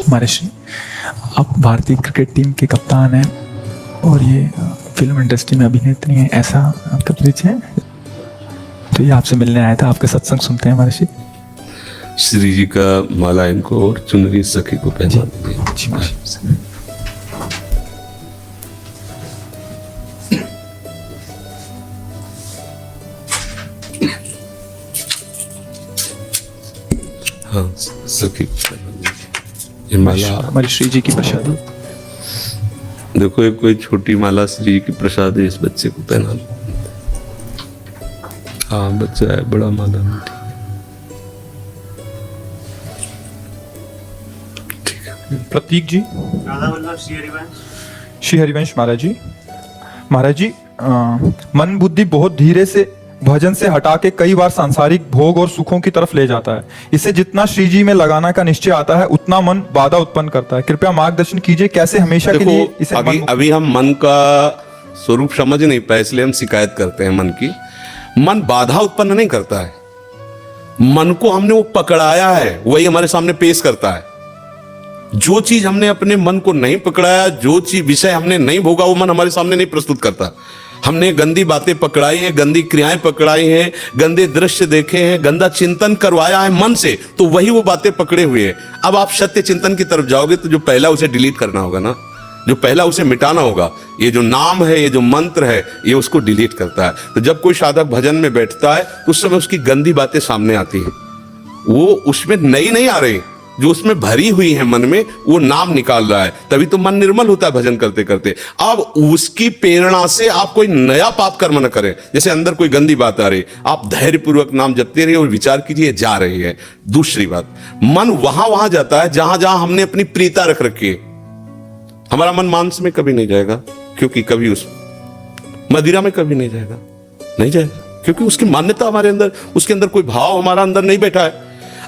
महर्षि, आप भारतीय cricket team के कप्तान हैं और ये फिल्म इंडस्ट्री में अभिनेत्री हैं, ऐसा आपका परिचय है? तो ये आपसे मिलने आया था, आपके सत्संग सुनते हैं महर्षि। श्री जी का माला इनको और चुनरी सखी को पहना दीजिए। हाँ, सखी को पहना दीजिए। ये माला हमारी श्री जी की प्रसादी। देखो, एक कोई छोटी माला श्री जी की प्रसाद है, इस बच्चे को पहना लो। हाँ, बच्चा है, बड़ा माला नहीं, ठीक है। प्रतीक जी। राधा वल्लभ श्री हरिवंश। श्री हरिवंश महाराज जी। महाराज जी, मन बुद्धि बहुत धीरे से भजन से हटा के कई बार सांसारिक भोग और सुखों की तरफ ले जाता है। इसे जितना श्री जी में लगाना का निश्चय आता है उतना मन बाधा उत्पन्न करता है। कृपया मार्गदर्शन कीजिए, कैसे हमेशा के लिए इसे अभी हम मन का स्वरूप समझ नहीं पाए, इसलिए हम शिकायत करते हैं मन की। मन बाधा उत्पन्न नहीं करता है, मन को हमने वो पकड़ाया है, वही हमारे सामने पेश करता है। जो चीज हमने अपने मन को नहीं पकड़ाया, जो चीज विषय हमने नहीं भोगा, वो मन हमारे सामने नहीं प्रस्तुत करता। हमने गंदी बातें पकड़ाई हैं, गंदी क्रियाएं पकड़ाई हैं, गंदे दृश्य देखे हैं, गंदा चिंतन करवाया है मन से, तो वही वो बातें पकड़े हुए हैं। अब आप सत्य चिंतन की तरफ जाओगे तो जो पहला उसे डिलीट करना होगा ना, जो पहला उसे मिटाना होगा, ये जो नाम है, ये जो मंत्र है, ये उसको डिलीट करता है। तो जब कोई साधक भजन में बैठता है तो उस समय उसकी गंदी बातें सामने आती हैं, वो उसमें नई नहीं आ रही, जो उसमें भरी हुई है मन में, वो नाम निकाल रहा है, तभी तो मन निर्मल होता है भजन करते करते। अब उसकी प्रेरणा से आप कोई नया पाप कर्म न करें। जैसे अंदर कोई गंदी बात आ रही, आप धैर्य पूर्वक नाम जपते रहिए और विचार कीजिए जा रही है। दूसरी बात, मन वहां जाता है जहां जहां हमने अपनी प्रीता रख रखी है। हमारा मन मांस में कभी नहीं जाएगा, क्योंकि कभी उस मदिरा में कभी नहीं जाएगा, नहीं जाएगा, क्योंकि उसकी मान्यता हमारे अंदर, उसके अंदर कोई भाव हमारा अंदर नहीं बैठा है।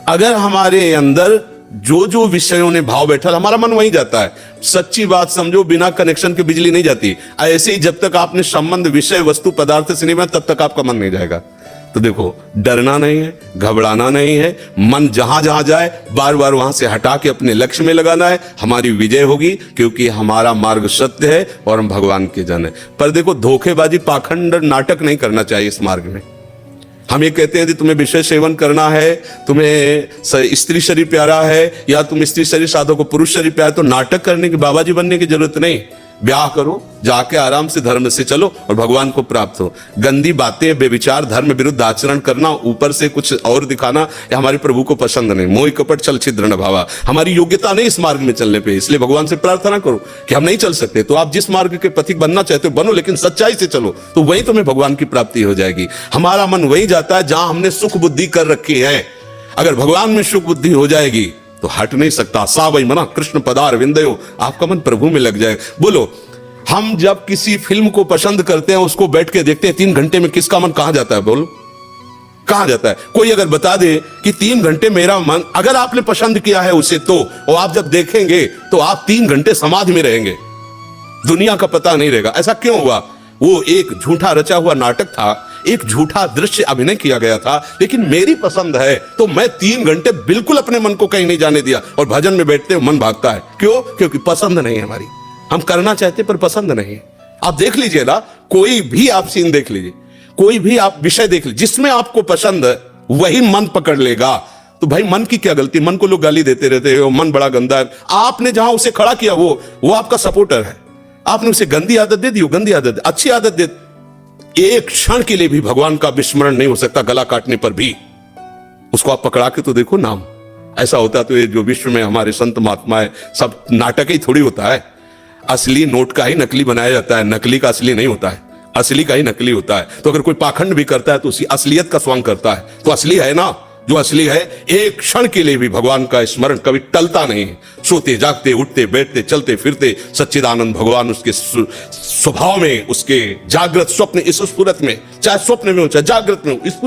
अगर हमारे अंदर जो जो विषयों ने भाव बैठा, हमारा मन वहीं जाता है। सच्ची बात समझो, बिना कनेक्शन के बिजली नहीं जाती। ऐसे ही जब तक आपने संबंध विषय वस्तु पदार्थ से नहीं बना, तब तक आपका मन नहीं जाएगा। तो देखो, डरना नहीं है, घबराना नहीं है, मन जहां जहां जाए बार बार वहां से हटा के अपने लक्ष्य में लगाना है। हमारी विजय होगी, क्योंकि हमारा मार्ग सत्य है और हम भगवान के जन है। पर देखो, धोखेबाजी, पाखंड, नाटक नहीं करना चाहिए इस मार्ग में। हम ये कहते हैं कि तुम्हें विषय सेवन करना है, तुम्हें स्त्री शरीर प्यारा है, या तुम स्त्री शरीर साधो को पुरुष शरीर प्यारा, तो नाटक करने की, बाबा जी बनने की जरूरत नहीं। ब्याह करो, जाके आराम से धर्म से चलो और भगवान को प्राप्त हो। गंदी बातें, बेविचार, धर्म विरुद्ध आचरण करना, ऊपर से कुछ और दिखाना, ये हमारे प्रभु को पसंद नहीं। मोह कपट छल छिद्र न भावा, हमारी योग्यता नहीं इस मार्ग में चलने पे। इसलिए भगवान से प्रार्थना करो कि हम नहीं चल सकते, तो आप जिस मार्ग के पथिक बनना चाहते हो बनो, लेकिन सच्चाई से चलो, तो वही तुम्हें भगवान की प्राप्ति हो जाएगी। हमारा मन वही जाता है जहां हमने सुख बुद्धि कर रखी है। अगर भगवान में सुख बुद्धि हो जाएगी तो हट नहीं सकता। सा वही मना कृष्ण पदार विंदयो, आपका मन प्रभु में लग जाए। बोलो, हम जब किसी फिल्म को पसंद करते हैं, उसको बैठ के देखते हैं, 3 घंटे में किसका मन कहां जाता है? बोलो, कहां जाता है? कोई अगर बता दे कि 3 घंटे मेरा मन, अगर आपने पसंद किया है उसे, तो और आप जब देखेंगे तो आप 3 घंटे समाधि में रहेंगे, दुनिया का पता नहीं रहेगा। ऐसा क्यों हुआ? वो एक झूठा रचा हुआ नाटक था, एक झूठा दृश्य अभिनय किया गया था, लेकिन मेरी पसंद है तो मैं 3 घंटे बिल्कुल अपने मन को कहीं नहीं जाने दिया, और भजन में बैठते मन भागता है। क्यों? क्योंकि पसंद नहीं है हमारी। हम करना चाहते पर पसंद नहीं। आप देख लीजिए ना, कोई भी आप सीन देख लीजिए, कोई भी आप विषय देख लीजिए, जिसमें आपको पसंद है वही मन पकड़ लेगा। तो भाई, मन की क्या गलती? मन को लोग गाली देते रहते हैं, मन बड़ा गंदा है। आपने जहां उसे खड़ा किया, वो आपका सपोर्टर है। आपने उसे गंदी आदत दे दी, गंदी आदत, अच्छी आदत दे, एक क्षण के लिए भी भगवान का विस्मरण नहीं हो सकता। गला काटने पर भी उसको आप पकड़ा के तो देखो नाम। ऐसा होता तो ये जो विश्व में हमारे संत महात्मा है, सब नाटक ही थोड़ी होता है। असली नोट का ही नकली बनाया जाता है, नकली का असली नहीं होता है, असली का ही नकली होता है। तो अगर कोई पाखंड भी करता है तो उसी असलियत का स्वांग करता है, तो असली है ना, जो असली है। एक क्षण के लिए भी भगवान का स्मरण कभी टलता नहीं है। सोते जागते, उठते बैठते, चलते फिरते सच्चिदानंद भगवान उसके स्वभाव में, उसके जागृत स्वप्न, इस स्फुरत में, चाहे स्वप्न में हो चाहे जागृत में हो, इस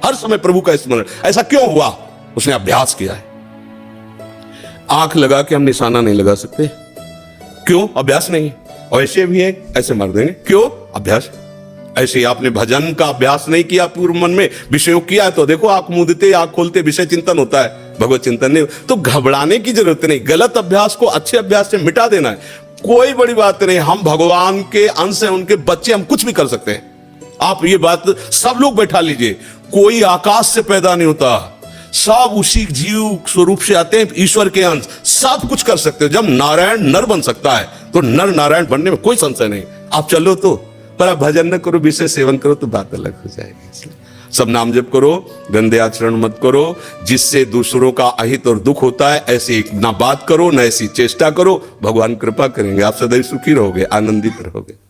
हर समय प्रभु का स्मरण। ऐसा क्यों हुआ? उसने अभ्यास किया है। आंख लगा के हम निशाना नहीं लगा सकते, क्यों? अभ्यास नहीं। और ऐसे भी है, ऐसे मार देंगे, क्यों? अभ्यास। ऐसे ही आपने भजन का अभ्यास नहीं किया, पूर्व मन में विषयों किया, तो देखो आंख मूंदते, आंख खोलते विषय चिंतन होता है। भगवत चिंतन नहीं, तो घबराने की जरूरत नहीं। गलत अभ्यास को अच्छे अभ्यास से मिटा देना है, कोई बड़ी बात नहीं। हम भगवान के अंश हैं, उनके बच्चे, हम कुछ भी कर सकते हैं। आप ये बात सब लोग बैठा लीजिए, कोई आकाश से पैदा नहीं होता, सब उसी जीव स्वरूप से आते हैं, ईश्वर के अंश, सब कुछ कर सकते हो। जब नारायण नर बन सकता है तो नर नारायण बनने में कोई संशय नहीं। आप चलो तो, पर आप भजन न करो, विषय सेवन करो तो बात अलग हो जाएगी। सब नाम जप करो, गंदे आचरण मत करो, जिससे दूसरों का अहित और दुख होता है ऐसी ना बात करो, ना ऐसी चेष्टा करो। भगवान कृपा करेंगे, आप सदैव सुखी रहोगे, आनंदित रहोगे।